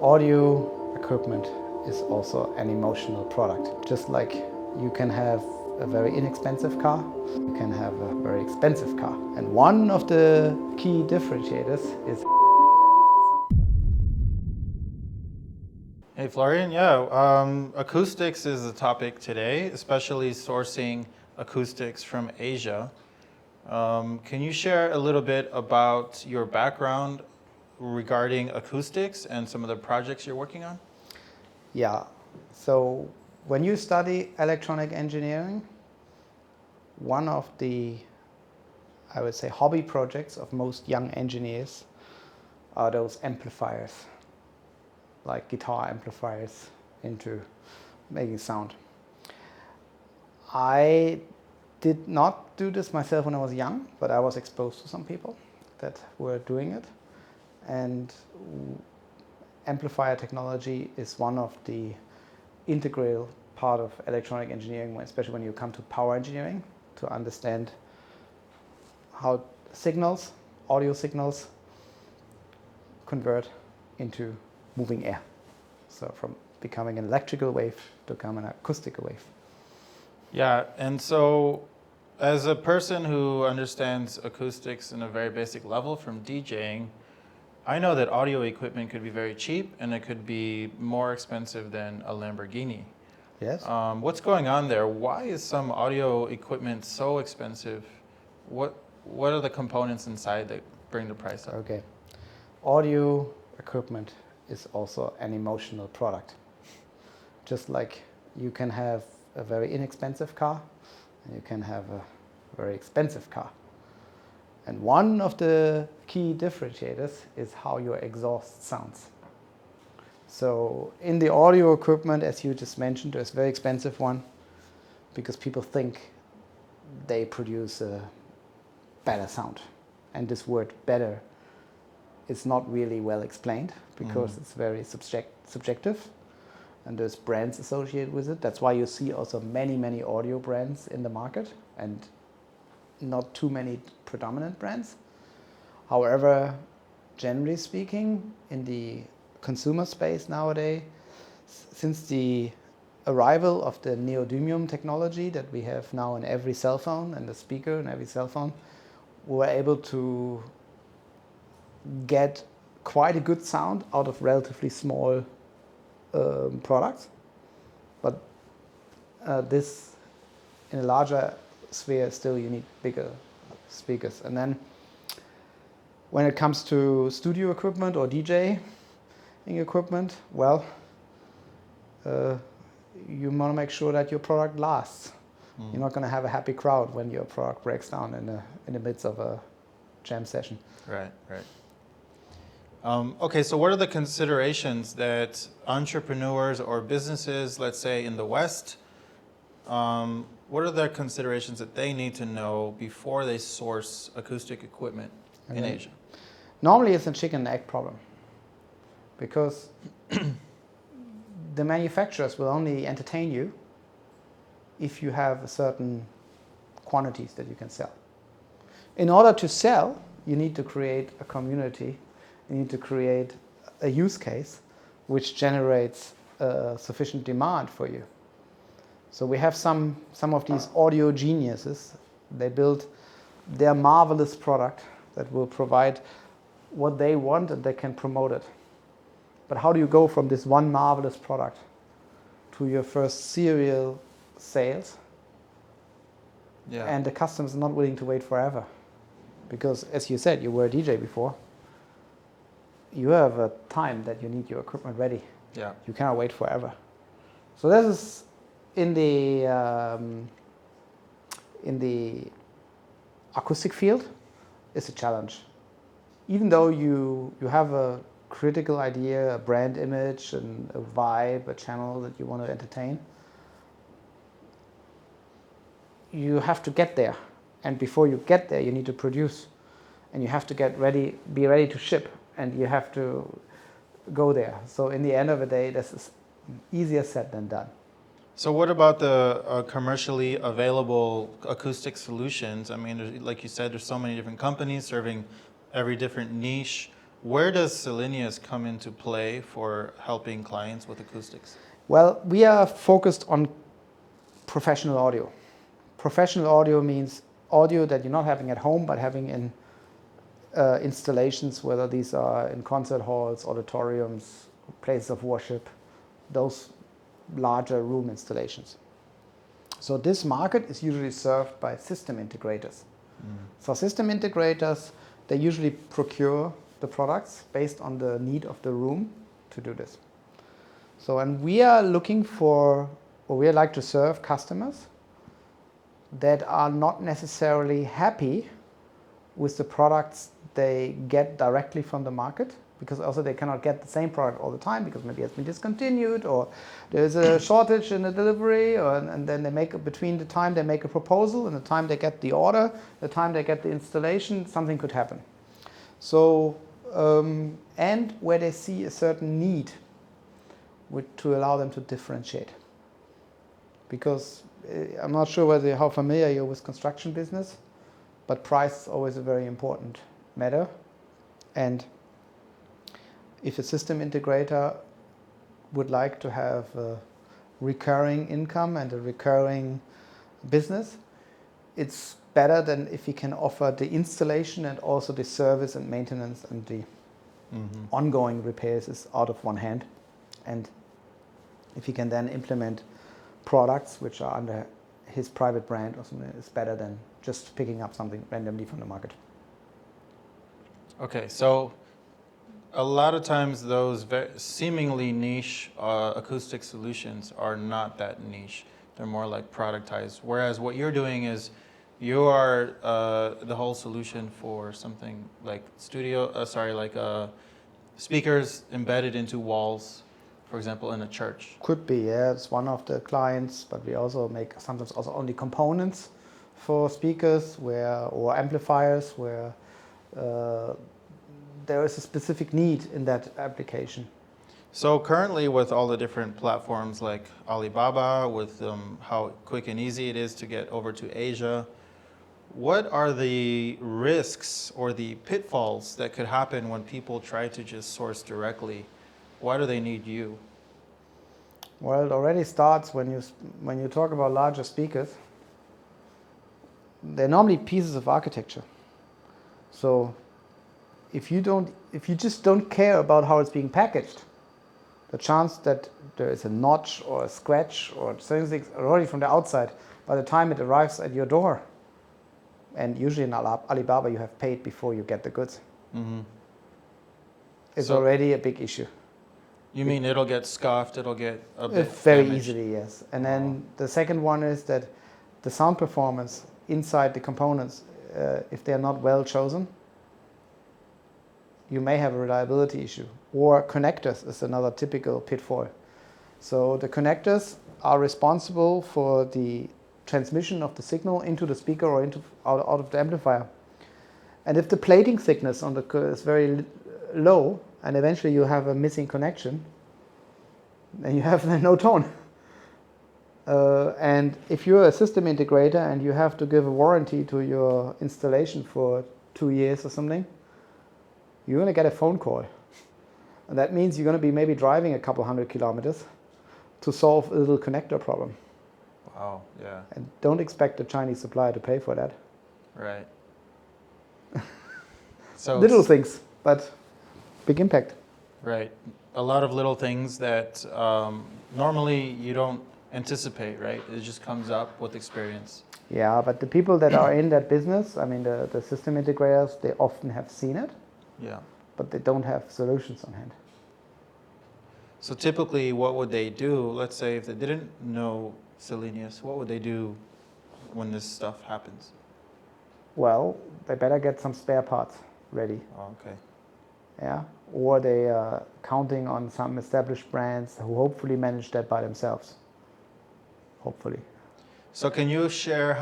Audio equipment is also an emotional product. Just like you can have a very inexpensive car, you can have a very expensive car. And one of the key differentiators is Hey Florian, acoustics is the topic today, especially sourcing acoustics from Asia. Can you share a little bit about your background regarding acoustics and some of the projects you're working on? Yeah, so when you study electronic engineering, one of the, I would say, hobby projects of most young engineers are those amplifiers, like guitar amplifiers into making sound. I did not do this myself when I was young, but I was exposed to some people that were doing it. And amplifier technology is one of the integral part of electronic engineering, especially when you come to power engineering, to understand how signals, audio signals, convert into moving air. So from becoming an electrical wave to becoming an acoustical wave. Yeah, and so as a person who understands acoustics in a very basic level from DJing, I know that audio equipment could be very cheap and it could be more expensive than a Lamborghini. Yes. What's going on there? Why is some audio equipment so expensive? What are the components inside that bring the price up? Okay. Audio equipment is also an emotional product. Just like you can have a very inexpensive car and you can have a very expensive car. And one of the key differentiators is how your exhaust sounds. So in the audio equipment, as you just mentioned, there's a very expensive one because people think they produce a better sound. And this word better is not really well explained because it's very subjective. And there's brands associated with it. That's why you see also many audio brands in the market and not too many predominant brands. However, generally speaking, in the consumer space nowadays, since the arrival of the neodymium technology that we have now in every cell phone and the speaker in every cell phone, we're able to get quite a good sound out of relatively small products. But this, in a larger sphere, still you need bigger speakers. And then when it comes to studio equipment or DJing equipment, well, you want to make sure that your product lasts. You're not going to have a happy crowd when your product breaks down in the midst of a jam session. Right. Okay, so what are the considerations that entrepreneurs or businesses, let's say in the West, what are the considerations that they need to know before they source acoustic equipment in Asia? Normally it's a chicken and egg problem because the manufacturers will only entertain you if you have a certain quantities that you can sell. In order to sell, you need to create a community, you need to create a use case which generates sufficient demand for you. So we have some of these audio geniuses. They build their marvelous product that will provide what they want and they can promote it. But how do you go from this one marvelous product to your first serial sales? Yeah. And the customers are not willing to wait forever. Because as you said, you were a DJ before. You have a time that you need your equipment ready. Yeah. You cannot wait forever. So this is in the acoustic field is a challenge. Even though you have a critical idea, a brand image, and a vibe, a channel that you want to entertain, you have to get there. And before you get there, you need to produce. And you have to be ready to ship. And you have to go there. So in the end of the day, this is easier said than done. So what about the commercially available acoustic solutions? I mean, like you said, there's so many different companies serving every different niche. Where does Celinius come into play for helping clients with acoustics? Well, we are focused on professional audio. Professional audio means audio that you're not having at home, but having in installations, whether these are in concert halls, auditoriums, places of worship, those larger room installations. So this market is usually served by system integrators. So system integrators, they usually procure the products based on the need of the room to do this. So, and we are looking for, or we like to serve customers that are not necessarily happy with the products they get directly from the market, because also they cannot get the same product all the time because maybe it's been discontinued or there's a shortage in the delivery, and then they make, between the time they make a proposal and the time they get the order, the time they get the installation, something could happen. So, and where they see a certain need to allow them to differentiate. Because I'm not sure how familiar you're with construction business, but price is always a very important matter. And if a system integrator would like to have a recurring income and a recurring business, it's better than if he can offer the installation and also the service and maintenance and the ongoing repairs is out of one hand. And if he can then implement products which are under his private brand or something, it's better than just picking up something randomly from the market. Okay, so a lot of times those seemingly niche acoustic solutions are not that niche. They're more like productized. Whereas what you're doing is you are the whole solution for something like speakers embedded into walls, for example, in a church. Could be, yeah. It's one of the clients, but we also make sometimes also only components for speakers or amplifiers where there is a specific need in that application. So currently with all the different platforms like Alibaba, with how quick and easy it is to get over to Asia, what are the risks or the pitfalls that could happen when people try to just source directly? Why do they need you? Well, it already starts when you talk about larger speakers. They're normally pieces of architecture. So if you just don't care about how it's being packaged, the chance that there is a notch or a scratch or something already from the outside by the time it arrives at your door, and usually in Alibaba you have paid before you get the goods, it's already a big issue. You mean it'll get scuffed, it'll get a bit very damaged? easily, yes. And then the second one is that the sound performance inside the components, if they are not well chosen, you may have a reliability issue. Or connectors is another typical pitfall. So the connectors are responsible for the transmission of the signal into the speaker or out of the amplifier. And if the plating thickness on is very low, and eventually you have a missing connection, then you have no tone. And if you're a system integrator and you have to give a warranty to your installation for 2 years or something, you're going to get a phone call. And that means you're going to be maybe driving a couple 100 kilometers to solve a little connector problem. Wow, yeah. And don't expect the Chinese supplier to pay for that. Right. So little things, but big impact. Right. A lot of little things that normally you don't anticipate, right? It just comes up with experience. Yeah, but the people that are in that business, I mean, the system integrators, they often have seen it. Yeah. But they don't have solutions on hand. So typically, what would they do? Let's say if they didn't know Celinius, what would they do when this stuff happens? Well, they better get some spare parts ready. Oh, okay. Yeah, or they are counting on some established brands who hopefully manage that by themselves. Hopefully. So can you share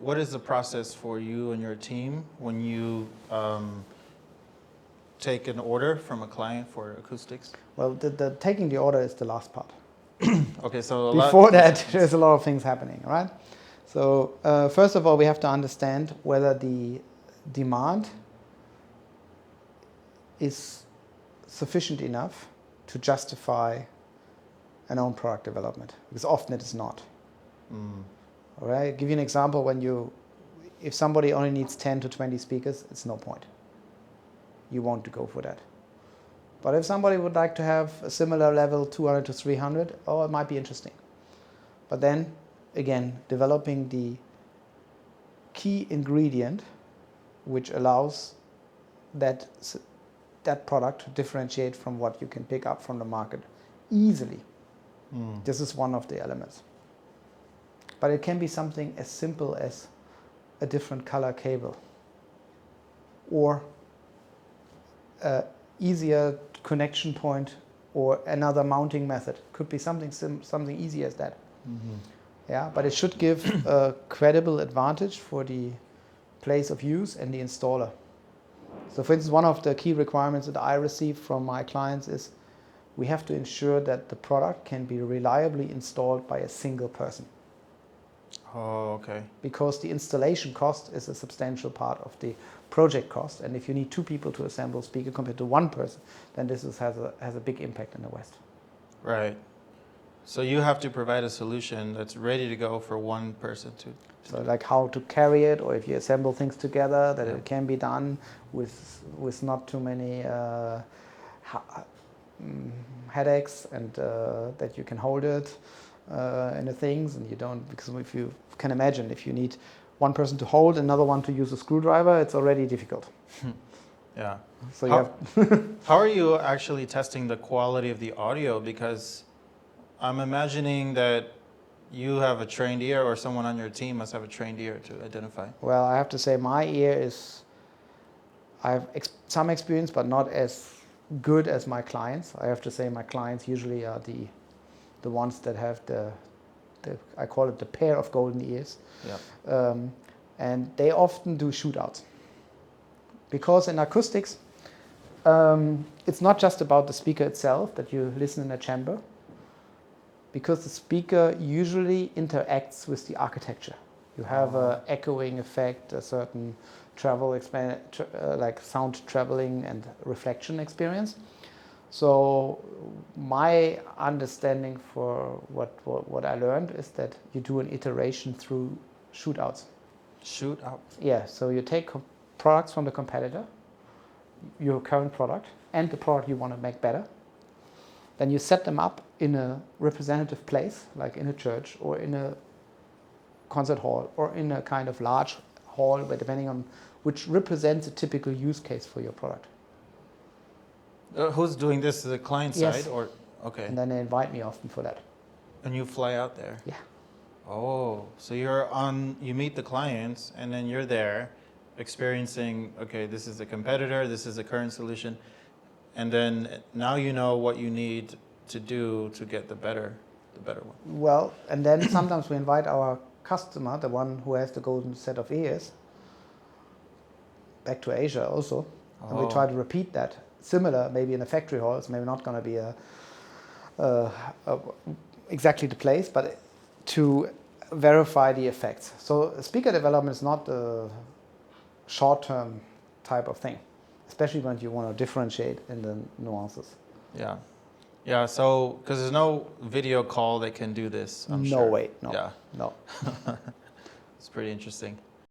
what is the process for you and your team when you take an order from a client for acoustics? Well, taking the order is the last part. Okay, so before that, there's a lot of things happening, right? So first of all, we have to understand whether the demand is sufficient enough to justify an own product development, because often it is not. All right, give you an example. If somebody only needs 10 to 20 speakers, it's no point. You won't go for that. But if somebody would like to have a similar level, 200 to 300, oh, it might be interesting. But then, again, developing the key ingredient which allows that product to differentiate from what you can pick up from the market easily. This is one of the elements. But it can be something as simple as a different color cable, or easier connection point, or another mounting method. Could be something easy as that. Yeah, but it should give a credible advantage for the place of use and the installer. So for instance, one of the key requirements that I receive from my clients is we have to ensure that the product can be reliably installed by a single person. Oh, okay. Because the installation cost is a substantial part of the project cost, and if you need two people to assemble a speaker compared to one person, then this has a big impact in the West. Right. So you have to provide a solution that's ready to go for one person to so like how to carry it, or if you assemble things together, that it can be done with not too many headaches, and that you can hold it in the things, and you don't, because if you can imagine, if you need one person to hold, another one to use a screwdriver, it's already difficult. Yeah. So you have how are you actually testing the quality of the audio? Because I'm imagining that you have a trained ear, or someone on your team must have a trained ear to identify. Well, I have to say my ear is, I have some experience, but not as good as my clients. I have to say my clients usually are the ones that have the I call it the pair of golden ears. Yeah. And they often do shootouts. Because in acoustics, it's not just about the speaker itself, that you listen in a chamber, because the speaker usually interacts with the architecture. You have an echoing effect, a certain like sound traveling and reflection experience. So my understanding for what I learned is that you do an iteration through shootouts. Shootout? Yeah, so you take products from the competitor, your current product, and the product you want to make better. Then you set them up in a representative place, like in a church or in a concert hall or in a kind of large hall, but depending on which represents a typical use case for your product. Who's doing this? The client Yes. side, or okay? And then they invite me often for that. And you fly out there. Yeah. Oh, so you meet the clients, and then you're there, experiencing. Okay, this is the competitor. This is the current solution, and then now you know what you need to do to get the better one. Well, and then sometimes we invite our customer, the one who has the golden set of ears, back to Asia also, and we try to repeat that. Similar, maybe in a factory hall. It's maybe not going to be exactly the place, but to verify the effects. So speaker development is not a short-term type of thing, especially when you want to differentiate in the nuances. Yeah. Yeah, so, because there's no video call that can do this, I'm sure. No way, no. Yeah. No. It's pretty interesting.